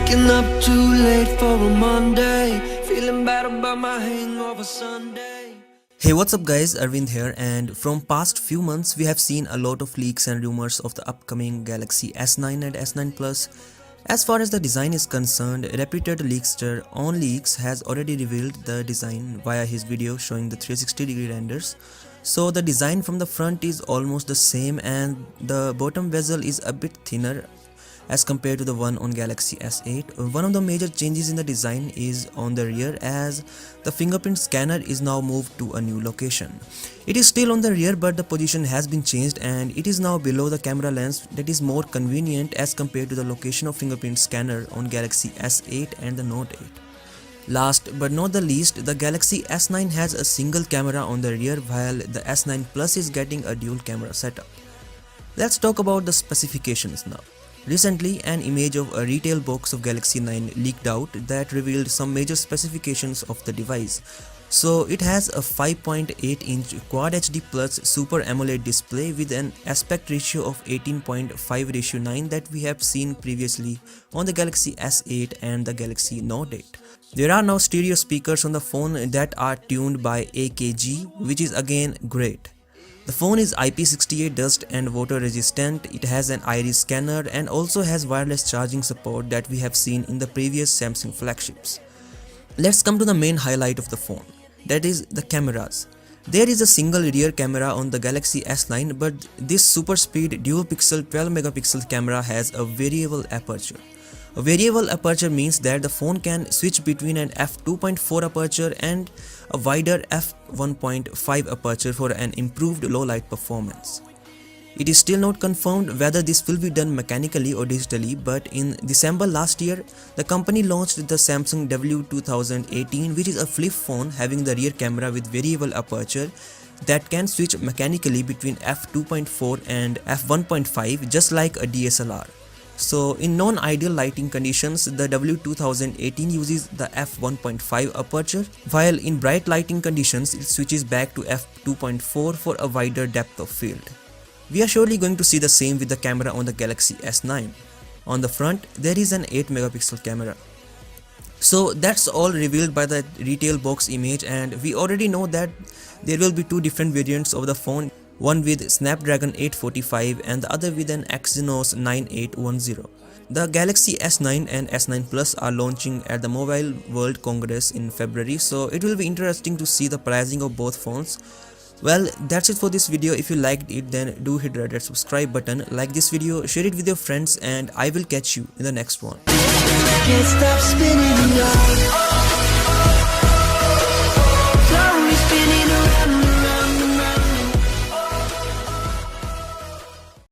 Waking up too late for a Monday, feeling bad about my hangover Sunday. Hey, what's up guys, Arvind here, and from past few months we have seen a lot of leaks and rumors of the upcoming Galaxy S9 and S9 Plus. As far as the design is concerned, reputed leakster OnLeaks has already revealed the design via his video showing the 360-degree renders. So the design from the front is almost the same and the bottom bezel is a bit thinner as compared to the one on Galaxy S8. One of the major changes in the design is on the rear, as the fingerprint scanner is now moved to a new location. It is still on the rear, but the position has been changed and it is now below the camera lens. That is more convenient as compared to the location of fingerprint scanner on Galaxy S8 and the Note 8. Last but not the least, the Galaxy S9 has a single camera on the rear, while the S9 Plus is getting a dual camera setup. Let's talk about the specifications now. Recently, an image of a retail box of Galaxy 9 leaked out that revealed some major specifications of the device. So it has a 5.8-inch Quad HD Plus Super AMOLED display with an aspect ratio of 18.5:9 that we have seen previously on the Galaxy S8 and the Galaxy Note 8. There are now stereo speakers on the phone that are tuned by AKG, which is again great. The phone is IP68 dust and water resistant. It has an iris scanner and also has wireless charging support that we have seen in the previous Samsung flagships. Let's come to the main highlight of the phone, that is the cameras. There is a single rear camera on the Galaxy S9, but this super speed dual pixel 12 megapixel camera has a variable aperture. A variable aperture means that the phone can switch between an f2.4 aperture and a wider f1.5 aperture for an improved low light performance. It is still not confirmed whether this will be done mechanically or digitally, but in December last year, the company launched the Samsung W2018, which is a flip phone having the rear camera with variable aperture that can switch mechanically between f2.4 and f1.5 just like a DSLR. So in non-ideal lighting conditions, the W2018 uses the f1.5 aperture, while in bright lighting conditions it switches back to f2.4 for a wider depth of field. We are surely going to see the same with the camera on the Galaxy S9. On the front, there is an 8 megapixel camera. So that's all revealed by the retail box image, and we already know that there will be two different variants of the phone. One with Snapdragon 845 and the other with an Exynos 9810. The Galaxy S9 and S9 Plus are launching at the Mobile World Congress in February, so it will be interesting to see the pricing of both phones. Well, that's it for this video. If you liked it, then do hit the red subscribe button, like this video, share it with your friends, and I will catch you in the next one. Can't stop spinning,